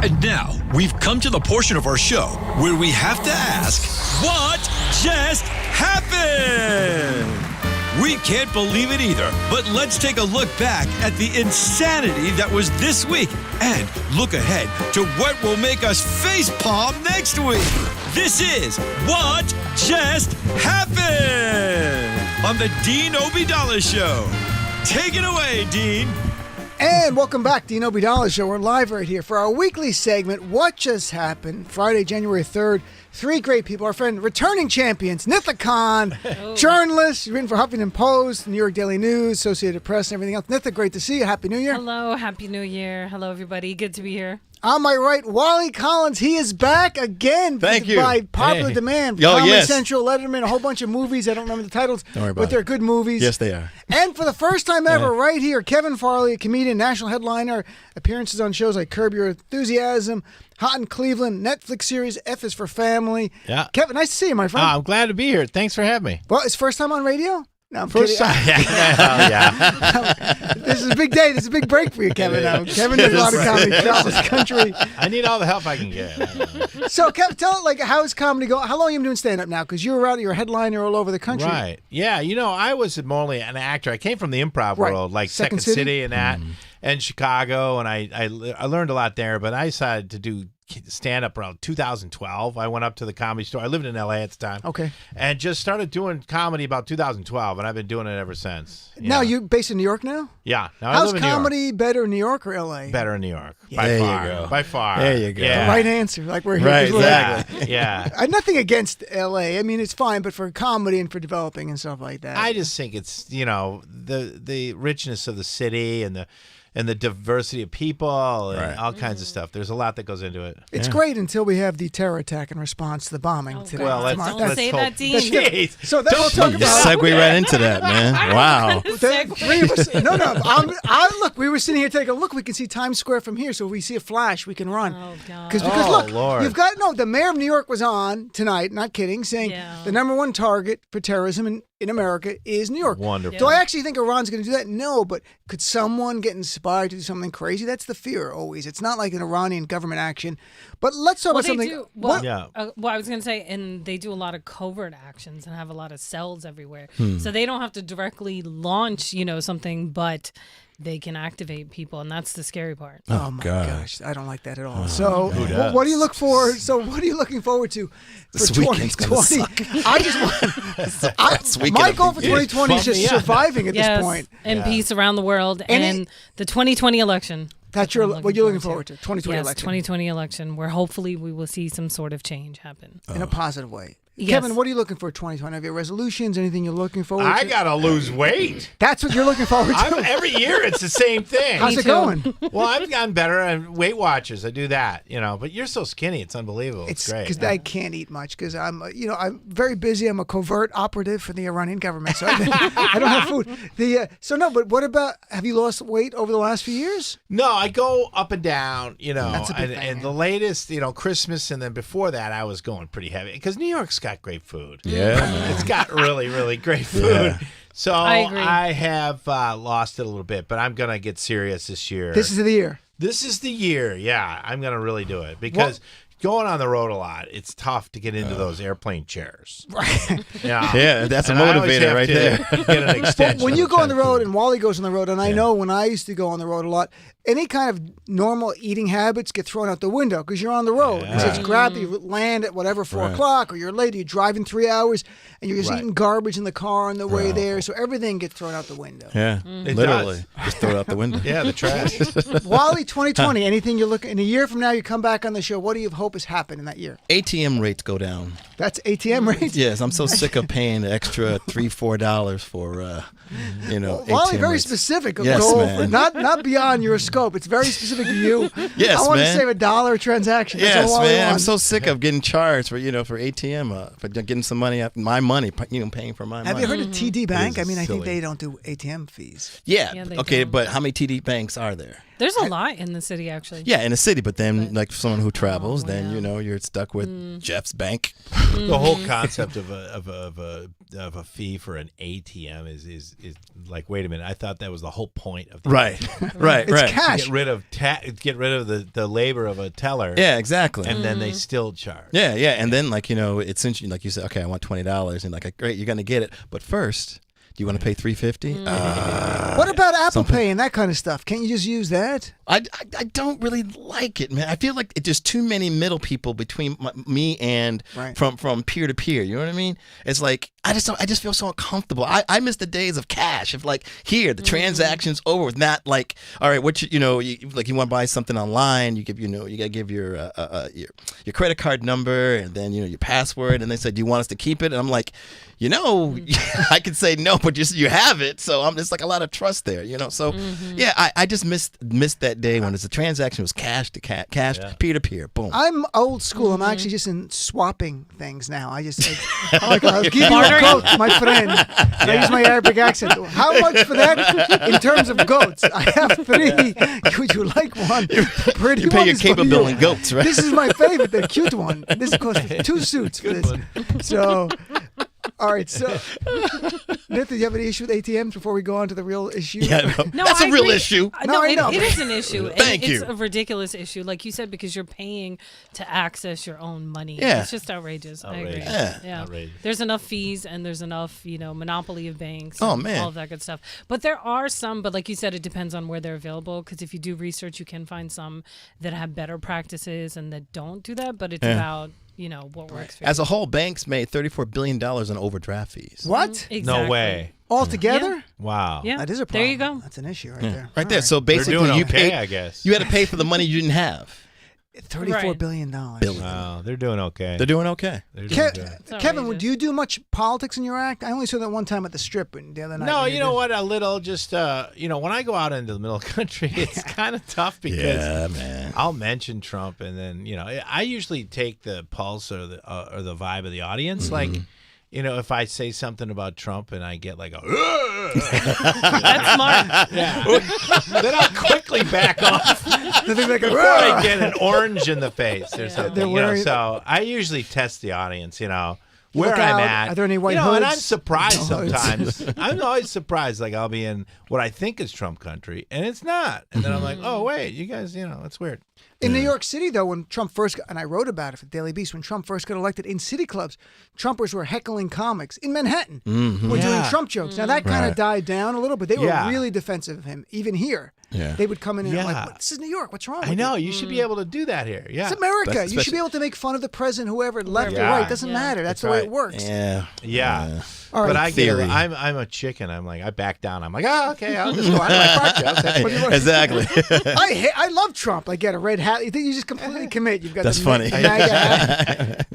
And now, we've come to the portion of our show where we have to ask, what just happened? We can't believe it either, but let's take a look back at the insanity that was this week and look ahead to what will make us facepalm next week. This is What Just Happened on the Dean Obeidallah Show. Take it away, Dean. And welcome back to the Obeidallah Show. We're live right here for our weekly segment, What Just Happened, Friday, January 3rd. Three great people. Our friend, returning champions, Nida Khan, journalist, written for Huffington Post, New York Daily News, Associated Press, and everything else. Nida, great to see you. Happy New Year. Hello, Happy New Year. Hello, everybody. Good to be here. On my right, Wali Collins. He is back again. Thank you. By popular demand. Oh, Comedy yes. Central, Letterman, a whole bunch of movies. I don't remember the titles, Don't worry about but they're it. good movies. Yes, they are. And for the first time ever, right here, Kevin Farley, a comedian, national headliner, appearances on shows like Curb Your Enthusiasm, Hot in Cleveland, Netflix series F is for Family. Yeah. Kevin, nice to see you, my friend. I'm glad to be here. Thanks for having me. Well, it's first time on radio? No, I'm First kidding. time. Yeah. This is a big day. This is a big break for you, Kevin. Kevin does a lot of comedy, travels the country. I need all the help I can get. So, Kevin, tell how is comedy going? How long have you been doing stand-up now? Because you're a headliner all over the country. Right. Yeah. I was more an actor. I came from the improv world, like Second City and that, and Chicago, and I learned a lot there, but I decided to do stand-up around 2012. I went up to the Comedy Store. I lived in L.A. at the time. Okay. And just started doing comedy about 2012, and I've been doing it ever since. Now, you're based in New York now? Yeah. Now I How's live in New York. comedy better in New York or L.A.? Better in New York. Yeah. By There far. you go. By far. There you go. Yeah. The right answer. Like we're here. Right, 'cause we're- exactly. Yeah. Nothing against L.A. I mean, it's fine, but for comedy and for developing and stuff like that. I just think it's, the richness of the city and the diversity of people and all kinds of stuff. There's a lot that goes into it. It's great until we have the terror attack in response to the bombing today. Well, Don't say that, Dean. Jeez. So then we'll talk You about. segue right into that, man. Wow. The three of us, no. Look, we were sitting here taking a look. We can see Times Square from here, so if we see a flash, we can run. Oh, God. Because Oh, look, Lord. you've got the mayor of New York was on tonight. Not kidding, saying the number one target for terrorism in America is New York. Wonderful. Do I actually think Iran's going to do that? No, but could someone get inspired to do something crazy? That's the fear always. It's not like an Iranian government action. But let's talk about something. I was going to say, and they do a lot of covert actions and have a lot of cells everywhere. So they don't have to directly launch, something, but they can activate people, and that's the scary part. Oh my gosh, I don't like that at all. So, what do you look for? So, what are you looking forward to for This weekend's gonna 2020? I just want my goal for 2020 is just surviving at this point and peace around the world, and the 2020 election. That's what you're looking forward to. 2020 yes, election. 2020 election, where hopefully we will see some sort of change happen in a positive way. Yes. Kevin, what are you looking for 2020? Have you resolutions? Anything you're looking forward to? I got to lose weight. That's what you're looking forward to? Every year it's the same thing. How's it going? Well, I've gotten better at Weight Watchers. I do that, but you're so skinny. It's unbelievable. It's great. Because I can't eat much because I'm very busy. I'm a covert operative for the Iranian government, so I don't have food. But what about, have you lost weight over the last few years? No, I go up and down, That's a big thing, and the latest, Christmas, and then before that, I was going pretty heavy because New York's got great food. Yeah, man. It's got really, really great food. Yeah. So I agree. I have lost it a little bit, but I'm going to get serious this year. This is the year. This is the year, yeah. I'm going to really do it because going on the road a lot, it's tough to get into those airplane chairs. Right. Yeah, that's a And I always motivator have right to there. Get an extension. When you of go on the kind of road, food. and Wally goes on the road, and I know when I used to go on the road a lot, any kind of normal eating habits get thrown out the window because you're on the road. Yeah. It's just grab, you land at whatever, 4 o'clock, or you're late, you're driving 3 hours, and you're just eating garbage in the car on the way there, so everything gets thrown out the window. Yeah, It literally. does. Just throw it out the window. Yeah, the trash. Wally, 2020, anything you're looking, in a year from now, you come back on the show, what do you hope has happened in that year? ATM rates go down. That's ATM rates? Yes, I'm so sick of paying the extra $3-4 for, ATM Wally, very rates. specific. Yes, goal, man. not beyond your scope. It's very specific to you. Yes, I want man. to save $1 a transaction. That's Yes, all Wally man. I'm wants. so sick of getting charged for ATM, for getting some money, my money, paying for my money. Have you heard of TD Bank? It I is mean, I think silly. they don't do ATM fees. Yeah, they okay, don't. but how many TD banks are there? There's a lot in the city, actually. Yeah, in the city, but then like someone who travels, then you're stuck with Jeff's bank. The whole concept of a fee for an ATM is like, wait a minute, I thought that was the whole point of the Right. It's cash. Get rid of the labor of a teller. Yeah, exactly. And then they still charge. Yeah, and then it's essentially like you say, okay, I want $20, and like, great, you're gonna get it, but first, do you want to pay $350? What about Apple Pay and that kind of stuff? Can't you just use that? I don't really like it, man. I feel like it's just too many middle people between me and from peer to peer. You know what I mean? It's like I just feel so uncomfortable. I miss the days of cash. If like here the transaction's over with, not like, all right, what you want to buy something online, you gotta give your credit card number and then your password, and they said, do you want us to keep it? And I'm like, I could say no, but you have it, so I'm just like a lot of trust there, So yeah, I just missed that day when the transaction was cash to cash, peer to peer, boom. I'm old school. I'm actually just in swapping things now. I just I'll give you a goat, my friend. I use my Arabic accent. How much for that in terms of goats? I have 3. Would you like one? Pretty you pay one your is cable for bill you. in goats, right? This is my favorite, the cute one. This costs 2 suits for this. So. All right, so Nita, do you have any issue with ATMs before we go on to the real issue? Yeah, No, that's a I real agree. issue. No, I know. It is an issue. Thank you. It's a ridiculous issue, like you said, because you're paying to access your own money. Yeah. It's just outrageous. I agree. Yeah. Outrageous. There's enough fees and there's enough, monopoly of banks. Oh, and man. all of that good stuff. But there are some. But like you said, it depends on where they're available. Because if you do research, you can find some that have better practices and that don't do that. But it's about what works for you. As a whole, banks made $34 billion in overdraft fees. What? Exactly. No way. All together? Wow. Yeah. That is a problem. There you go. That's an issue right there. Right All there. So They're basically, doing you okay, paid. I guess. You had to pay for the money you didn't have. $34 billion. Wow, they're doing okay. They're doing okay. They're doing good. Kevin, do you do much politics in your act? I only saw that one time at the Strip the other night. No, you know what? A little, just when I go out into the middle country, it's kind of tough because man. I'll mention Trump, and then I usually take the pulse or the vibe of the audience. Like, if I say something about Trump and I get like a, That's smart. then I'll quickly back off before I get an orange in the face or something. So I usually test the audience, where Look I'm out. at. Are there any white hoods? And I'm surprised No hoods. sometimes. I'm always surprised. Like I'll be in what I think is Trump country, and it's not. And then I'm like, oh wait, you guys, it's weird. In New York City, though, when Trump first got, and I wrote about it for the Daily Beast, when Trump first got elected, in city clubs, Trumpers were heckling comics in Manhattan. Were doing Trump jokes. Now, that kind of died down a little, but they were really defensive of him, even here. Yeah. They would come in and like, this is New York. What's wrong with I know. you? You should be able to do that here. Yeah. It's America. That's You should be able to make fun of the president, whoever, left or Yeah. right. Doesn't matter. That's the way it works. Yeah. Yeah. All right. But I get it. Theory. I'm a chicken. I'm like, I back down. I'm like, oh, okay, I'll just go on my podcast. That's what you want. Exactly. I love Trump. I get a red hat. You think you just completely commit. You've got That's the funny. MAGA hat.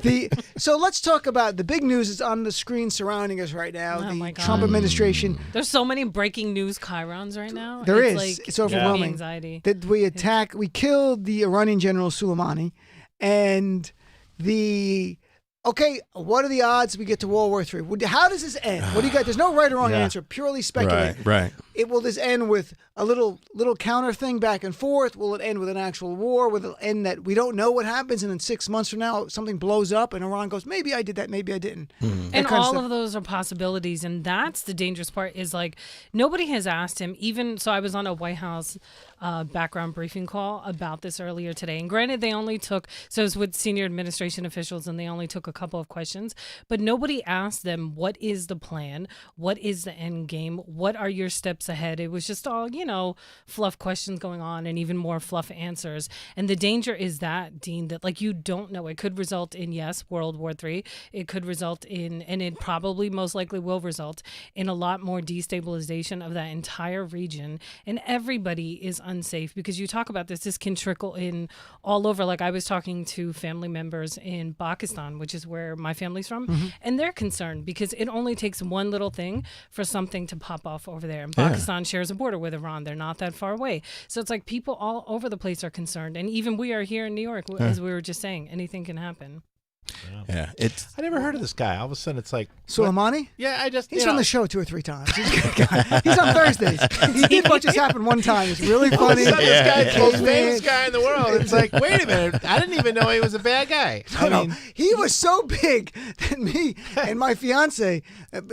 So let's talk about the big news is on the screen surrounding us right now. Oh the my God. Trump administration. There's so many breaking news chyrons right now. There it's is. Like, It's overwhelming. Anxiety. That we killed the Iranian general Soleimani, and okay, what are the odds we get to World War III? How does this end? What do you got? There's no right or wrong answer. Purely speculative. Right. Will this end with a little counter thing back and forth? Will it end with an actual war? Will it end that we don't know what happens, and in 6 months from now something blows up and Iran goes, maybe I did that, maybe I didn't. And all of those are possibilities, and that's the dangerous part. Is like nobody has asked him. Even so, I was on a White House background briefing call about this earlier today. And granted, they only took it was with senior administration officials, and they only took a couple of questions. But nobody asked them, what is the plan? What is the end game? What are your steps ahead? It was just all fluff questions going on, and even more fluff answers. And the danger is that, Dean, that like you don't know. It could result in World War III. It could result in, and it probably most likely will result in a lot more destabilization of that entire region. And everybody is unsafe because you talk about this can trickle in all over. Like I was talking to family members in Pakistan, which is where my family's from, and they're concerned because it only takes one little thing for something to pop off over there. And Pakistan shares a border with Iran. They're not that far away. So it's like people all over the place are concerned. And even we are here in New York, as we were just saying, anything can happen. Yeah, it's. I never heard of this guy. All of a sudden, it's like Soleimani? Yeah, He's on the show 2 or 3 times. He's a good guy. He's on Thursdays. He did What Just Happened one time. It's really funny. This guy's the most famous guy in the world. It's like, wait a minute. I didn't even know he was a bad guy. No, he was so big that me and my fiance,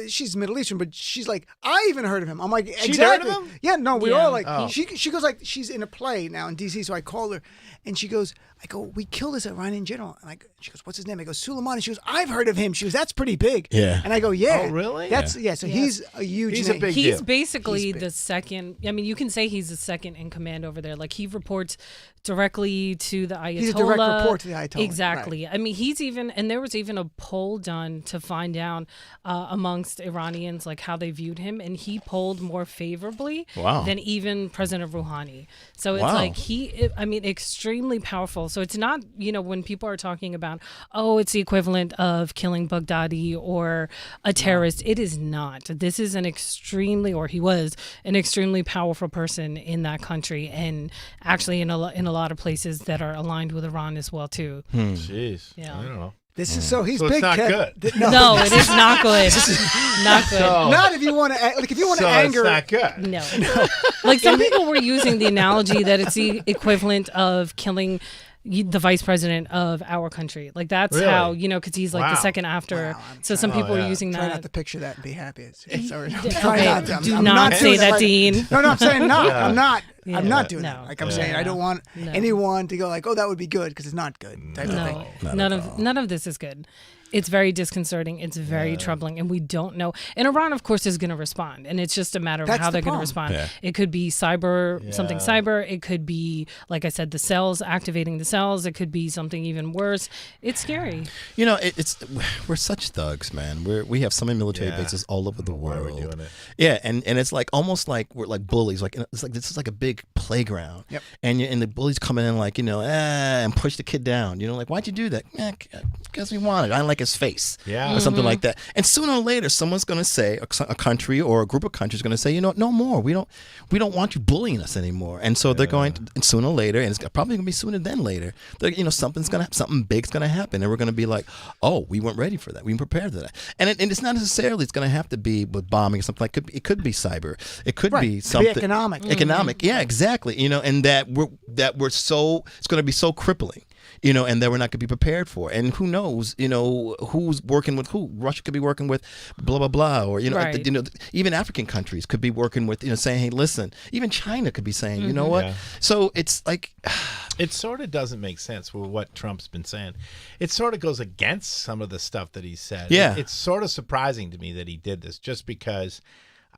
she's Middle Eastern, but she's like, I even heard of him. I'm like, exactly. She heard of him? Yeah, no, we all like, Oh. she goes like, she's in a play now in D.C., so I call her, and she goes, I go, we killed this Iranian general. And she goes, what's his name? I go, Soleimani. She goes, I've heard of him. She goes, that's pretty big. Yeah. And I go, yeah. Oh, really? So he's a huge He's name. a big He's deal. basically the second. I mean, you can say he's the second in command over there. Like he reports directly to the Ayatollah. He's a direct report to the Ayatollah. Exactly. Right. I mean, he's even, and there was even a poll done to find out amongst Iranians like how they viewed him, and he polled more favorably than even President Rouhani. So it's like extremely powerful. So it's not, when people are talking about, oh, it's the equivalent of killing Baghdadi or a terrorist. It is not. This is he was an extremely powerful person in that country, and actually in a lot of places that are aligned with Iran as well too. Jeez. Yeah. I don't know. This is he's So big. it's not Kev. good. No, it is not good. Not good. Not if you want to, if you want to anger. It's not good. No. Like some people were using the analogy that it's the equivalent of killing the vice president of our country. Like that's Really? how, because he's like the second after. Wow, so some people were using Try not that. to picture that and be happy. Sorry. Okay, do I'm not say doing that, like- Dean. No, I'm saying not. I'm not. Yeah. I'm not doing No. that. Like I'm saying, I don't want anyone to go like, oh, that would be good, because it's not good. Type of thing. No, none of this is good. It's very disconcerting. It's very troubling, and we don't know. And Iran, of course, is going to respond, and it's just a matter of how they're going to respond. Yeah. It could be something cyber. It could be, like I said, the cells, activating the cells. It could be something even worse. It's scary. We're such thugs, man. We have so many military bases all over the world. Why are we doing it? Yeah, and it's like almost like we're like bullies. Like it's like this is like a big playground. Yep. And the bullies come in like and push the kid down. Like, why'd you do that? Because we wanted. I like his face. Yeah. Or something like that. And sooner or later, someone's going to say, a country or a group of countries going to say, no more. We don't want you bullying us anymore. And so they're going to, and sooner or later, and it's probably going to be sooner than later. Something big's going to happen, and we're going to be like, oh, we weren't ready for that. We weren't prepared for that. And it's not necessarily it's going to have to be with bombing or something like it could be cyber. It could be something economic. Economic, yeah, exactly. And that we're so it's going to be so crippling. And that we're not going to be prepared for. And who knows, who's working with who. Russia could be working with blah, blah, blah. Or, even African countries could be working with, saying, hey, listen. Even China could be saying, you know what? Yeah. So it's like... It sort of doesn't make sense with what Trump's been saying. It sort of goes against some of the stuff that he said. Yeah. It's sort of surprising to me that he did this just because...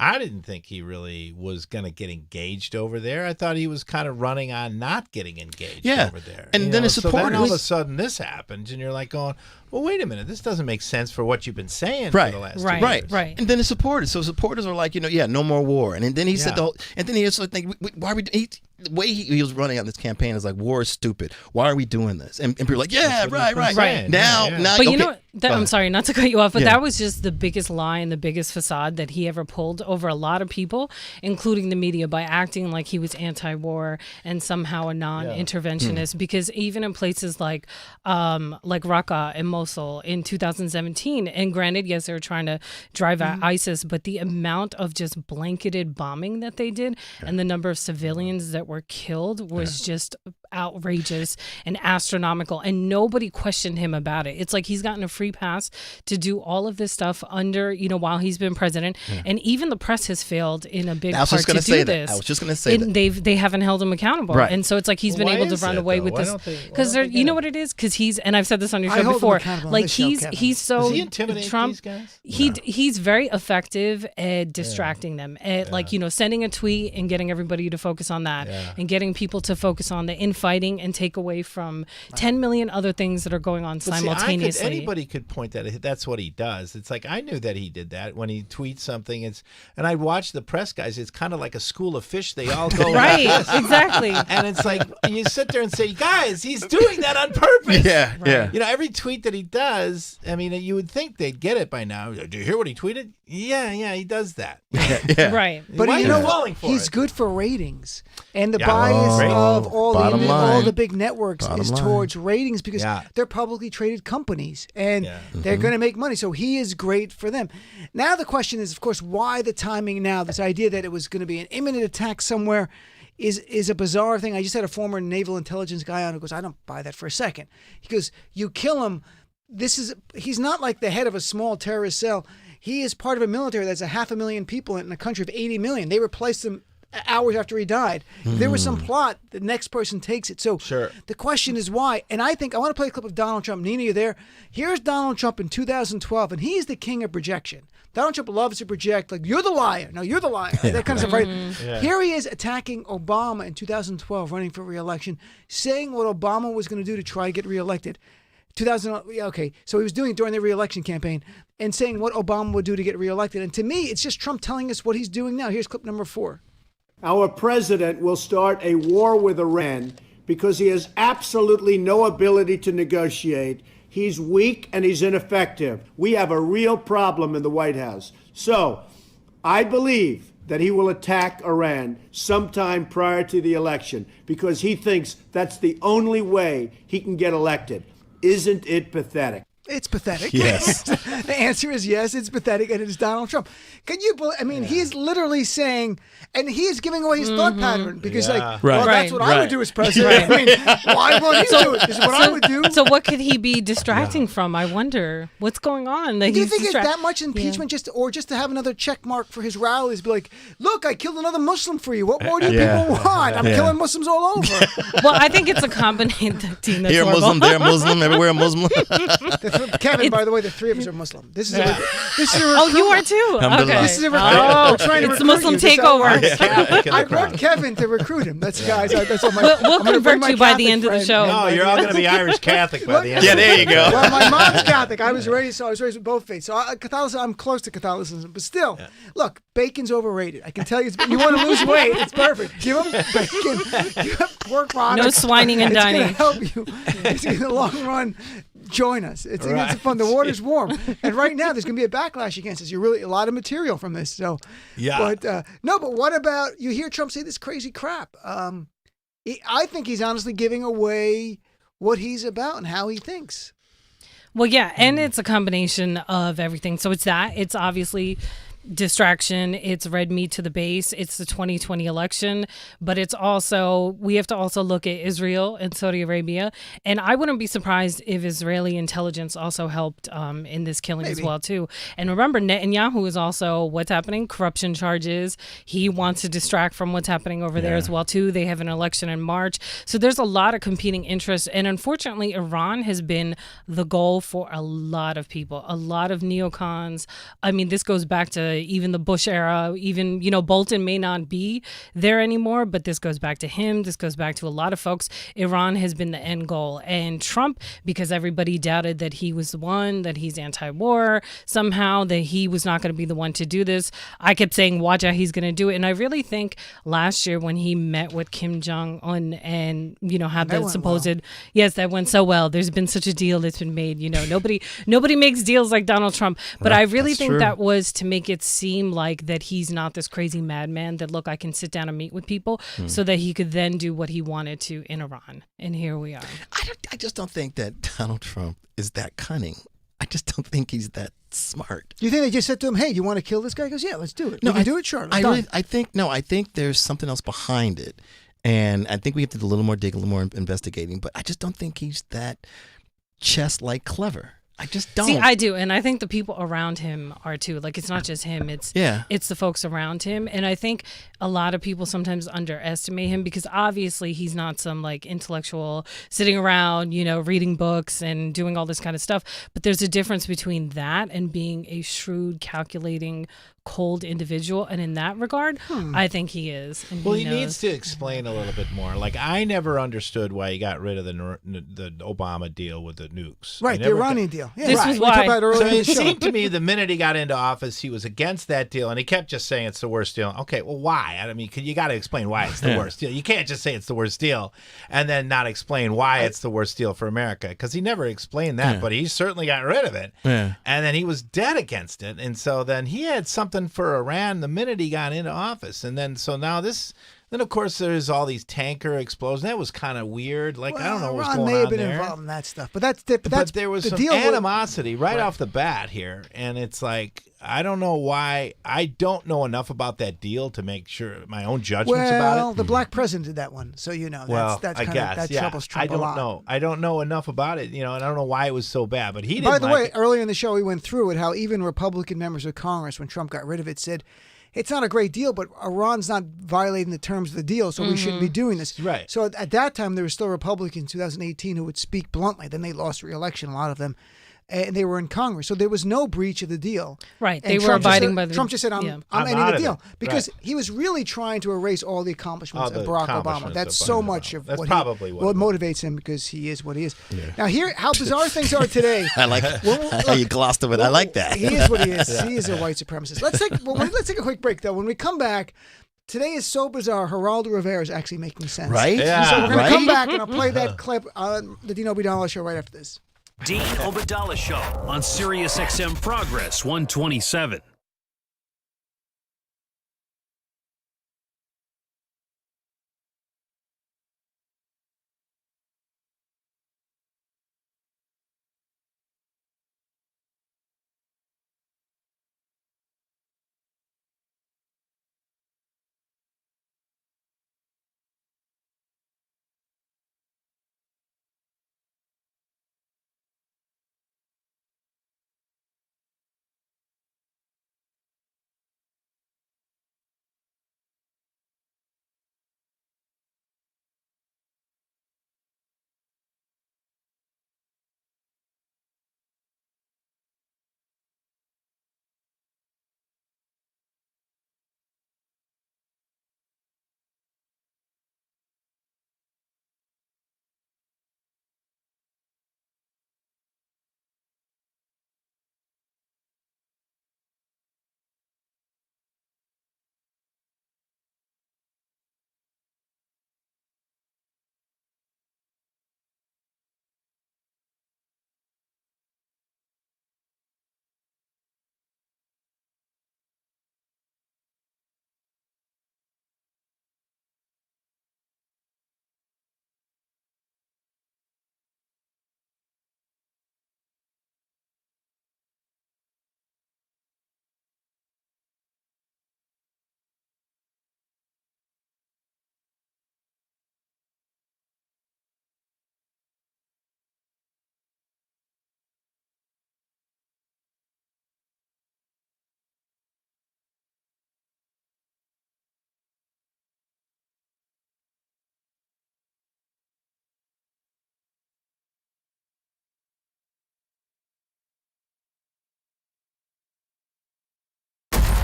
I didn't think he really was going to get engaged over there. I thought he was kind of running on not getting engaged over there. And then his So then all of a supporters... sudden this happens, and you're like going, well, wait a minute. This doesn't make sense for what you've been saying for the last 2 years. Right. And then his supporters. So supporters are like, no more war. And then he said, and then he also think, why are we... The way he was running on this campaign is like, war is stupid. Why are we doing this? And people are like, right. Now, But okay. you know what? I'm sorry, not to cut you off, but that was just the biggest lie and the biggest facade that he ever pulled over a lot of people, including the media, by acting like he was anti-war and somehow a non-interventionist. Because even in places like Raqqa and Mosul in 2017, and granted, yes, they were trying to drive out ISIS, but the amount of just blanketed bombing that they did and the number of civilians that were killed was just outrageous and astronomical, and nobody questioned him about it. It's like he's gotten a free pass to do all of this stuff under, while he's been president, and even the press has failed in a big part to do this. I was just going to say that. They haven't held him accountable, and so it's like he's been able to run away with this because you know what it is, because he's, and I've said this on your show before, like he's so Is he intimidating Trump. these guys? He's very effective at distracting them, at sending a tweet and getting everybody to focus on that, and getting people to focus on the infighting and take away from 10 million other things that are going on simultaneously. Anybody could point that. That's what he does. It's like I knew that he did that when he tweets something. And I watch the press guys. It's kind of like a school of fish. They all go right, exactly. And it's like you sit there and say, guys, he's doing that on purpose. Yeah. Every tweet that he does, I mean, you would think they'd get it by now. Do you hear what he tweeted? Yeah, he does that. Yeah. Right. But Why you are know you what? falling for He's it? good for ratings, and the Yeah. bias Great. of all Bottom line. the big networks Bottom is line. towards ratings because Yeah. they're publicly traded companies and Yeah. they're going to make money. So he is great for them. Now the question is, of course, why the timing now? This idea that it was going to be an imminent attack somewhere is a bizarre thing. I just had a former naval intelligence guy on who goes, I don't buy that for a second. He goes, you kill him. He's not like the head of a small terrorist cell. He is part of a military that's 500,000 people in a country of 80 million. They replaced him hours after he died. If there was some plot, the next person takes it. So Sure. the question is why. And I think I want to play a clip of Donald Trump. Nina, you there? Here's Donald Trump in 2012, and he's the king of projection. Donald Trump loves to project, like, you're the liar. No, you're the liar. That kind of stuff, right? Yeah. Here he is attacking Obama in 2012, running for re-election, saying what Obama was going to do to try to get reelected. 2000, okay, so he was doing it during the re-election campaign and saying what Obama would do to get reelected. And to me, it's just Trump telling us what he's doing now. Here's clip number 4. Our president will start a war with Iran because he has absolutely no ability to negotiate. He's weak and he's ineffective. We have a real problem in the White House. So I believe that he will attack Iran sometime prior to the election because he thinks that's the only way he can get elected. Isn't it pathetic? It's pathetic. Yes. The answer is yes, it's pathetic, and it is Donald Trump. Can you believe? I mean, he's literally saying, and he is giving away his thought pattern because, like, well, that's what I would do as president. I mean, why won't he do it? This is what I would do. So what could he be distracting from? I wonder what's going on. That Do you he's think it's that much impeachment, just to have another check mark for his rallies? Be like, look, I killed another Muslim for you. What more do you people want? I'm killing Muslims all over. Well, I think it's a combination. Here a Muslim, there a Muslim, everywhere a Muslim. Kevin, by the way, the three of us are Muslim. This is a Oh, you are too. Alhamdulillah. Okay. This is a recruit. Oh, We're trying to it's the recruit Muslim you. This is takeover. Catholic in the I crowd. want Kevin to recruit him. That's guys. That's what my. We'll I'm gonna bring convert my you by the Catholic end of the friend. show. No, you're all going to be Irish Catholic by the end. Yeah, of it. there you go. Well, my mom's Catholic. I was raised with both faiths. So Catholicism, I'm close to Catholicism, but still, look, bacon's overrated. I can tell you, you want to lose weight, it's perfect. Give them bacon, give them pork products. No swining and dining. It's going to help you. It's in the long run. Join us. It's fun. The water's warm, and right now there's going to be a backlash against us. You're really a lot of material from this. So, Yeah. But no. But what about you? Hear Trump say this crazy crap? I think he's honestly giving away what he's about and how he thinks. Well, yeah, and it's a combination of everything. So it's that. It's obviously distraction. It's red meat to the base. It's the 2020 election, but it's also, we have to also look at Israel and Saudi Arabia. And I wouldn't be surprised if Israeli intelligence also helped in this killing as well, too. And remember, Netanyahu is also what's happening, corruption charges. He wants to distract from what's happening over there as well, too. They have an election in March. So there's a lot of competing interests. And unfortunately, Iran has been the goal for a lot of people, a lot of neocons. I mean, this goes back to even the Bush era, even, Bolton may not be there anymore, but this goes back to him. This goes back to a lot of folks. Iran has been the end goal. And Trump, because everybody doubted that he was the one, that he's anti-war, somehow that he was not going to be the one to do this. I kept saying, watch out, he's going to do it. And I really think last year when he met with Kim Jong-un and, had the supposed, yes, that went so well. There's been such a deal that's been made. Nobody makes deals like Donald Trump. But I really think that was to make it seem like that he's not this crazy madman that, look, I can sit down and meet with people so that he could then do what he wanted to in Iran. And here we are. I just don't think that Donald Trump is that cunning. I just don't think he's that smart. Do you think they just said to him, "Hey, you want to kill this guy?" He goes, "Yeah, let's do it." No, I do it. Sure. I think there's something else behind it, and I think we have to do a little more dig, a little more investigating. But I just don't think he's that chess-like clever. I just don't. See, I do, and I think the people around him are too. Like, it's not just him; it's the folks around him. And I think a lot of people sometimes underestimate him because obviously he's not some like intellectual sitting around, reading books and doing all this kind of stuff. But there's a difference between that and being a shrewd, calculating, cold individual, and in that regard, I think he is. And well, he needs to explain a little bit more. Like, I never understood why he got rid of the Obama deal with the nukes. Right, the Iranian deal. Yeah, this was why. So it seemed to me the minute he got into office, he was against that deal, and he kept just saying it's the worst deal. Okay, well, why? I mean, you got to explain why it's the worst deal. You can't just say it's the worst deal and then not explain why it's the worst deal for America, because he never explained that, but he certainly got rid of it. Yeah. And then he was dead against it, and so then he had something for Iran the minute he got into office, and then so now this. Then, of course, there's all these tanker explosions. That was kind of weird. Like, I don't know what's going on there. Iran may have been involved in that stuff. But there was some animosity right off the bat here. And it's like, I don't know why. I don't know enough about that deal to make sure my own judgments about it. Well, the black president did that one. So, that's kind of, that troubles Trump a lot. I don't know enough about it, and I don't know why it was so bad. But he didn't. By the way, earlier in the show, we went through it, how even Republican members of Congress, when Trump got rid of it, said, it's not a great deal, but Iran's not violating the terms of the deal, so we shouldn't be doing this. Right. So at that time, there were still Republicans in 2018 who would speak bluntly. Then they lost re-election, a lot of them. And they were in Congress. So there was no breach of the deal. Right. And they were abiding by the Trump just said, I'm ending the deal. Because he was really trying to erase all the accomplishments of Barack Obama. That's so much of what motivates him, because he is what he is. Yeah. Now, here, how bizarre things are today. I like how you glossed over it. I like that. He is what he is. He is a white supremacist. Let's take a quick break, though. When we come back, today is so bizarre. Geraldo Rivera is actually making sense. Right? Yeah. So we're going to come back, and I'll play that clip on the Dino Obidala Show right after this. Dean Obidala Show on Sirius XM Progress 127.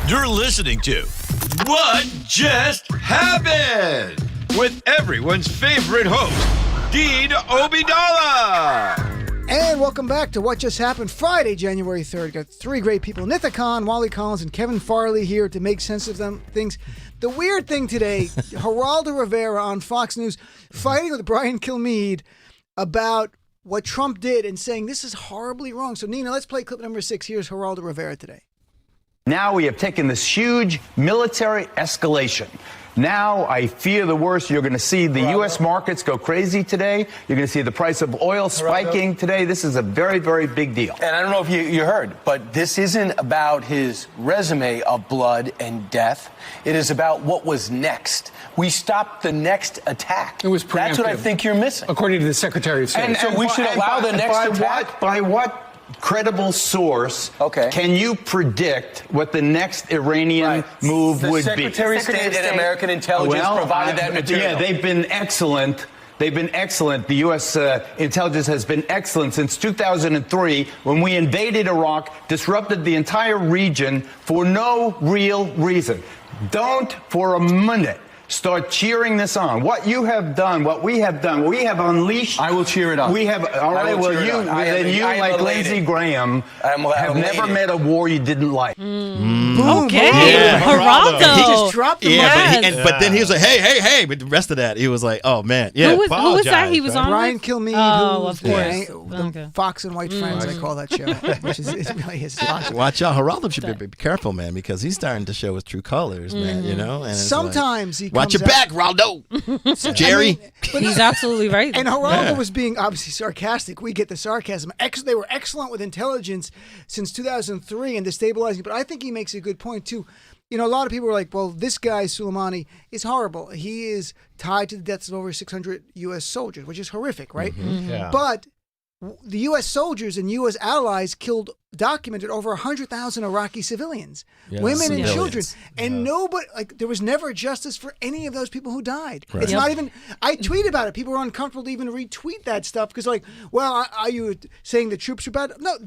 You're listening to What Just Happened with everyone's favorite host, Dean Obidala. And welcome back to What Just Happened, Friday, January 3rd. Got three great people, Nida Khan, Wali Collins, and Kevin Farley here to make sense of things. The weird thing today, Geraldo Rivera on Fox News fighting with Brian Kilmeade about what Trump did and saying this is horribly wrong. So, Nina, let's play clip number 6. Here's Geraldo Rivera today. Now we have taken this huge military escalation. Now I fear the worst. You're going to see the U.S. markets go crazy today. You're going to see the price of oil spiking today. This is a very, very big deal. And I don't know if you heard, but this isn't about his resume of blood and death. It is about what was next. We stopped the next attack. It was preemptive. That's what I think you're missing. According to the Secretary of State. And so we should allow the next attack? By what credible source can you predict what the next Iranian move would be? The Secretary of State and American intelligence provided that material. Yeah, they've been excellent They've been excellent. The U.S. intelligence has been excellent since 2003 when we invaded Iraq, disrupted the entire region for no real reason. Don't for a minute start cheering this on. What you have done, what we have done, we have unleashed. I will cheer it on. We have, all right, well, you, like Lindsey Graham, have never met a war you didn't like. Okay, Yeah. Geraldo. He just dropped the Yes. But then he was like, hey, but the rest of that, he was like, oh man, yeah. Who was that? He was on Brian with? Kilmeade. Oh, who's of course. the Fox and White Friends, I call that show, which is it really is. Watch out, Geraldo should be careful, man, because he's starting to show his true colors, man. You know, and it's Sometimes he watch comes your out- back, Geraldo. Jerry. He's absolutely right. And Geraldo was being obviously sarcastic. We get the sarcasm. They were excellent with intelligence since 2003 and destabilizing. But I think he makes a good point, too. You know, a lot of people are like, well, this guy, Soleimani, is horrible. He is tied to the deaths of over 600 U.S. soldiers, which is horrific, right? Yeah. But the U.S. soldiers and U.S. allies documented over 100,000 Iraqi civilians, women and children. And nobody, there was never justice for any of those people who died. Right. It's not even, I tweet about it. People were uncomfortable to even retweet that stuff because are you saying the troops are bad? No,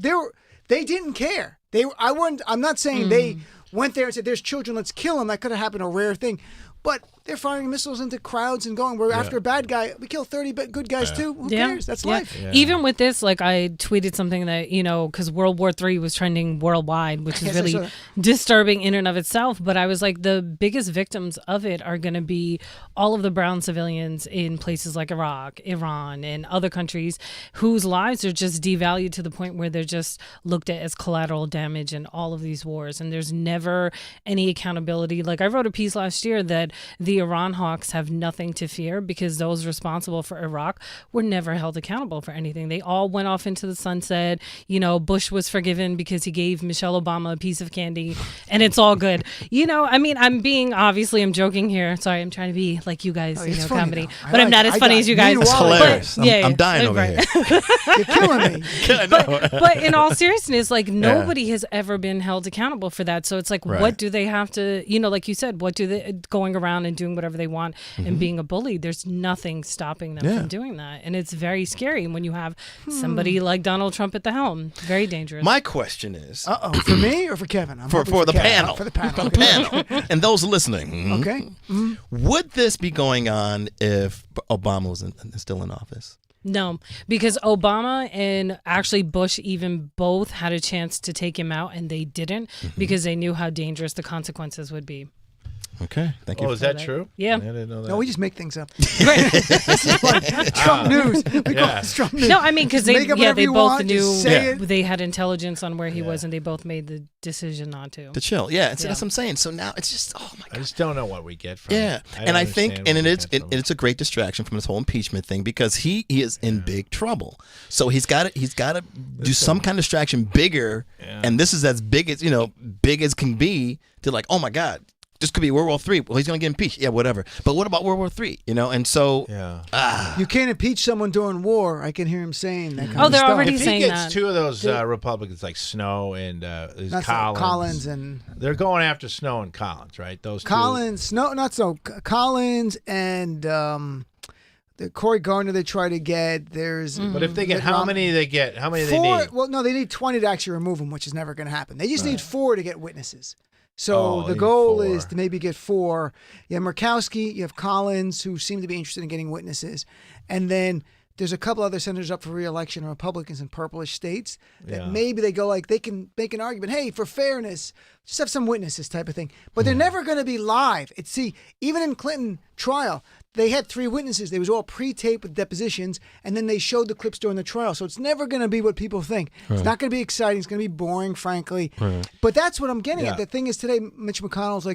they didn't care. I'm not saying they went there and said, there's children, let's kill them. That could have happened, a rare thing. But they're firing missiles into crowds and going, we're after a bad guy. We kill 30 good guys too. Who cares? That's life. Yeah. Even with this, I tweeted something that, because World War III was trending worldwide, which is really disturbing in and of itself. But I was like, the biggest victims of it are going to be all of the brown civilians in places like Iraq, Iran, and other countries whose lives are just devalued to the point where they're just looked at as collateral damage in all of these wars. And there's never any accountability. I wrote a piece last year that the Iran hawks have nothing to fear because those responsible for Iraq were never held accountable for anything. They all went off into the sunset. Bush was forgiven because he gave Michelle Obama a piece of candy and it's all good. I'm joking here. Sorry, I'm trying to be like you guys, comedy. But I'm not as funny as you guys. It's hilarious. I'm dying over right. here. You're killing me. But in all seriousness, nobody has ever been held accountable for that. So it's what do they have to, like you said, what do they going around and doing whatever they want and being a bully? There's nothing stopping them from doing that. And it's very scary when you have somebody like Donald Trump at the helm. Very dangerous. My question is, for me or for Kevin? for the Kevin. panel. For the panel. For the panel. And those listening. Okay. Would this be going on if Obama was still in office? No, because Obama and actually Bush even both had a chance to take him out and they didn't because they knew how dangerous the consequences would be. Okay, thank you. Oh, is that true? Yeah. I didn't know that. No, we just make things up. This is like Trump news. We call it Trump news. No, I mean, because they both want, knew say it. they had intelligence on where he was and they both made the decision not to. To chill. Yeah, that's what I'm saying. So now it's just, oh my God. I just don't know what we get from it. And I think, and it's a great distraction from this whole impeachment thing because he is in big trouble. So he's got to do some kind of distraction bigger, and this is as big as big as can be to oh my God. This could be World War III. Well, he's going to get impeached. Yeah, whatever. But what about World War III? And so... Yeah. You can't impeach someone during war. I can hear him saying that kind Oh, of they're stuff. already If he saying gets that. two of those Republicans like Snow and Collins and... They're going after Snow and Collins, right? Those Collins, no, not so. Collins and the Cory Gardner they try to get. There's... But if they get... How many do they get? How many do 4, they need? Well, no, they need 20 to actually remove them, which is never going to happen. They just need 4 to get witnesses. So Oh, the they goal need 4. is to maybe get 4. You have Murkowski, you have Collins, who seem to be interested in getting witnesses. And then there's a couple other senators up for re-election, Republicans in purplish states, that maybe they go they can make an argument, hey, for fairness, just have some witnesses type of thing. But they're never going to be live. Even in Clinton trial, they had 3 witnesses. They was all pre-taped with depositions, and then they showed the clips during the trial. So it's never going to be what people think. Right. It's not going to be exciting. It's going to be boring, frankly. Right. But that's what I'm getting at. The thing is today, Mitch McConnell's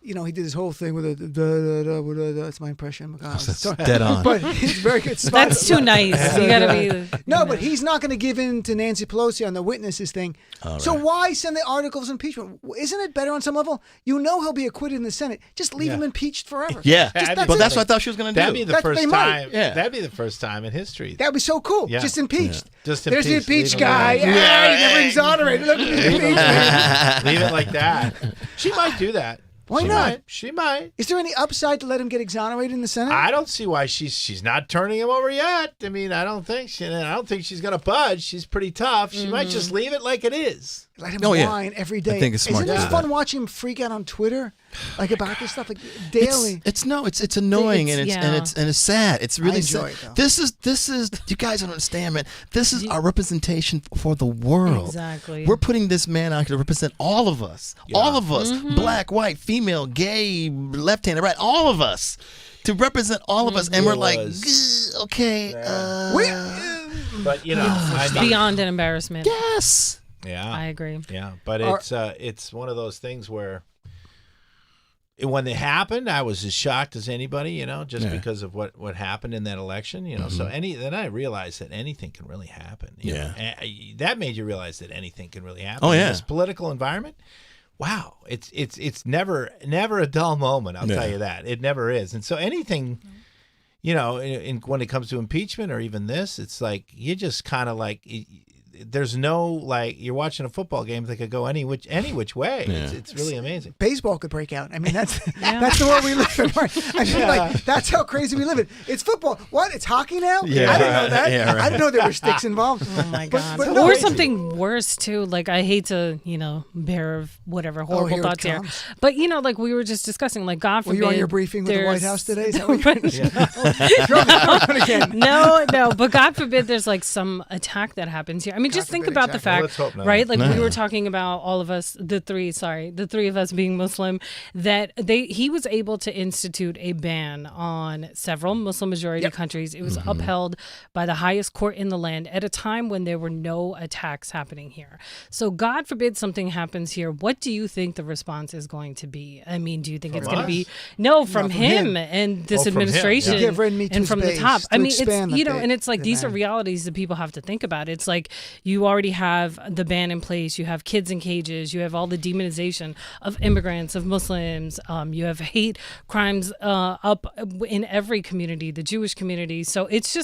he did his whole thing with that's my impression of McConnell. Dead on. But he's very good. That's too nice. You got to be... No, but he's not going to give in to Nancy Pelosi on the witnesses thing. Right. So why send the articles of impeachment? Isn't it better on some level? He'll be acquitted in the Senate. Just leave him impeached forever. Yeah. That's what I thought she was going to do. That'd be the first time. Yeah. That'd be the first time in history. That'd be so cool. Yeah. Just impeached. Yeah. Just There's the impeached guy. He never exonerated. Look at the impeachment. Leave it like that. She might do that. Why not? She might. Is there any upside to let him get exonerated in the Senate? I don't see why she's not turning him over yet. I mean, I don't think she's gonna budge. She's pretty tough. She might just leave it like it is. Let him whine every day. I think it's smart. Isn't it fun watching him freak out on Twitter, like about this stuff, like daily? It's annoying and it's sad. It's really sad. This is you guys don't understand, man. This is our representation for the world. Exactly. We're putting this man out here to represent all of us, black, white, female, gay, left-handed, right, all of us, to represent all of us, and we're like, okay, but beyond an embarrassment. Yes. Yeah, I agree. Yeah, but it's one of those things where when it happened, I was as shocked as anybody, just because of what happened in that election, So then I realized that anything can really happen. You know? And that made you realize that anything can really happen. Oh yeah, in this political environment. Wow, it's never a dull moment. I'll tell you that it never is. And so anything. When it comes to impeachment or even this, it's like you just kind of like. There's no you're watching a football game that could go any which way. Yeah. It's really amazing. Baseball could break out. I mean, that's the world we live in. Right? I mean, that's how crazy we live in. It's football. What? It's hockey now? Yeah, I didn't know that. Yeah, right. I didn't know there were sticks involved. Oh my God! But or something worse too. Like I hate to bear whatever horrible thoughts here, but like we were just discussing. Like God forbid. Were you on your briefing with the White House today? Is that what you're No. But God forbid there's some attack that happens here. I mean, just think about the fact, right? Like we were talking about all of us, the three of us being Muslim, that he was able to institute a ban on several Muslim majority countries. It was upheld by the highest court in the land at a time when there were no attacks happening here. So God forbid something happens here. What do you think the response is going to be? I mean, do you think it's going to be from him and this administration and from the top? I mean, it's and it's like these are realities that people have to think about. It's like you already have the ban in place. You have kids in cages. You have all the demonization of immigrants, of Muslims. You have hate crimes up in every community, the Jewish community. So it's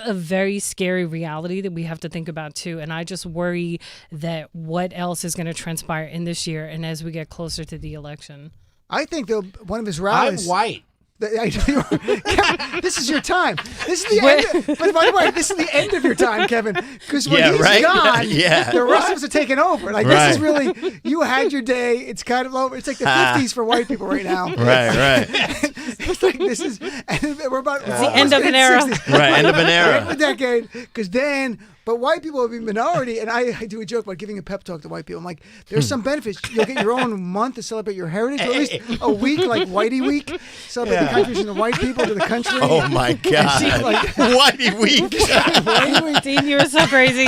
a very scary reality that we have to think about too. And I just worry that what else is going to transpire in this year and as we get closer to the election. I think one of his rallies. I'm white. This is your time. This is the end. But by the way, this is the end of your time, Kevin. Because when he's gone, the rest of us are taking over. This is really, you had your day. It's kind of over. It's like the 50s for white people right now. Right. It's like this is, we're about. It's the end of an era. Right, end of an era. End of the decade. Because then. But white people will be minority, and I do a joke about giving a pep talk to white people. I'm like, there's some benefits. You'll get your own month to celebrate your heritage, or at least a week like Whitey Week, celebrate the countries and the white people to the country. Oh my God, Whitey Week! Whitey Week, Dean, you're so crazy.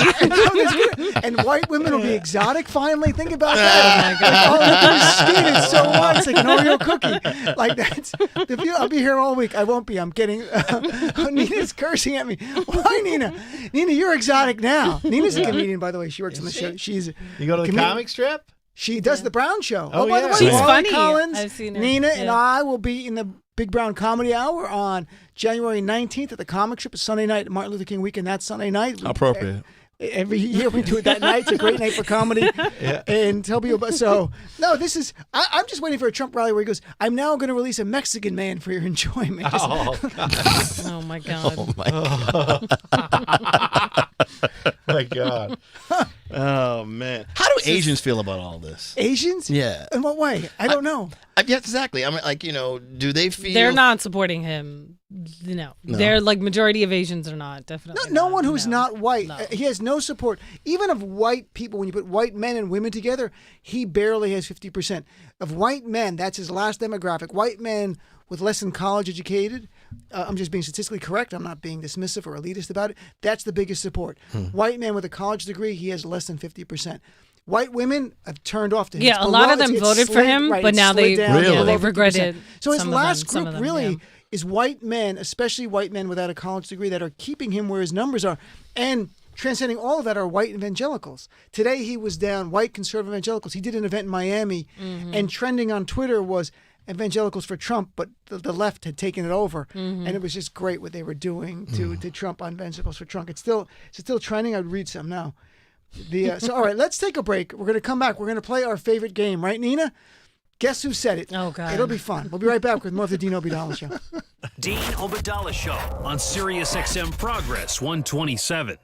And white women will be exotic. Finally, think about that. Oh my God, their skin is so white, it's like an Oreo cookie. Like that's. I'll be here all week. I won't be. I'm kidding. Nina's cursing at me. Why, Nina? Nina, you're exotic now. Nina's a comedian, by the way. She works on the show. You go to the comic strip? She does the Brown Show. Oh, by the way, she's Wali funny. Collins, I've seen her. Nina, and I will be in the Big Brown Comedy Hour on January 19th at the Comic Strip. It's Sunday night, Martin Luther King weekend. That's Sunday night. Appropriate. Every year we do it that night. It's a great night for comedy. And tell people about. So, no, this is. I'm just waiting for a Trump rally where he goes, I'm now going to release a Mexican man for your enjoyment. Oh, God. Oh, my God. Oh, my God. My God. Oh, man. How do Asians feel about all this? Asians? Yeah. In what way? I don't know. Yeah, exactly. I mean, do they feel... They're not supporting him. No. They're majority of Asians are not, definitely. No one who's not white. No. He has no support. Even of white people, when you put white men and women together, he barely has 50%. Of white men, that's his last demographic. White men with less than college educated, I'm just being statistically correct. I'm not being dismissive or elitist about it. That's the biggest support. White man with a college degree, he has less than 50%. White women have turned off to him. Yeah, a lot of them voted for him, but now they regret it. So his last group really is white men, especially white men without a college degree, that are keeping him where his numbers are. And transcending all of that are white evangelicals. Today he was down, white conservative evangelicals. He did an event in Miami, and trending on Twitter was evangelicals for Trump, but the left had taken it over, and it was just great what they were doing to Trump on evangelicals for Trump. It's still trending. I'd read some now. So all right, let's take a break. We're going to come back. We're going to play our favorite game, right, Nina? Guess who said it? Oh, God. It'll be fun. We'll be right back with more of the Dean Obeidallah Show. Dean Obeidallah Show on Sirius XM Progress 127.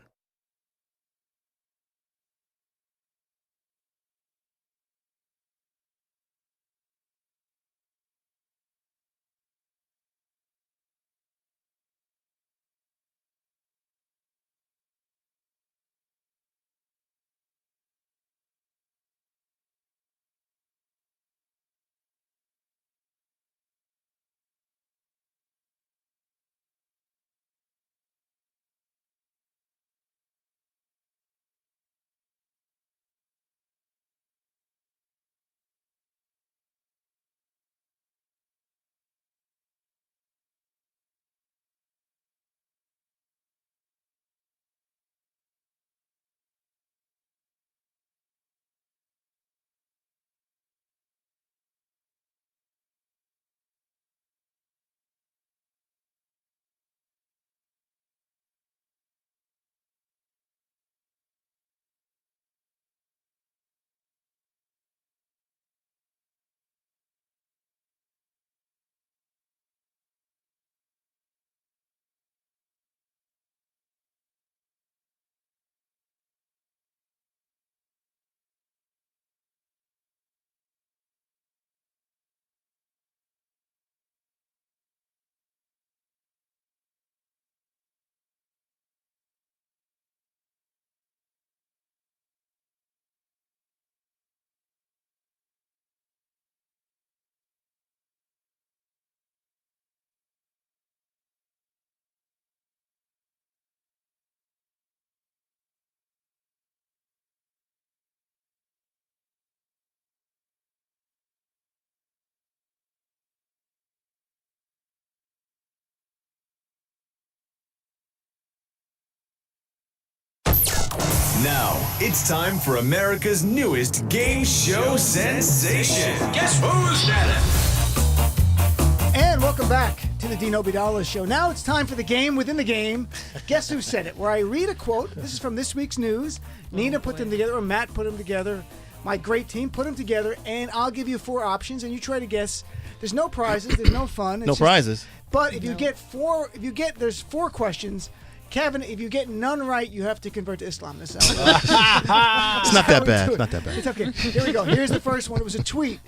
Now, it's time for America's newest game show sensation. Guess who's done it? And welcome back to the Dean Obeidallah Show. Now it's time for the game within the game. Guess who said it? Where I read a quote. This is from this week's news. Nina put them together, or Matt put them together. My great team put them together, and I'll give you 4 options, and you try to guess. There's no prizes. There's no fun. No prizes. But if you get 4, there's 4 questions. Kevin, if you get none right, you have to convert to Islam. It's not that bad. It's not that bad. It's okay. Here we go. Here's the first one. It was a tweet.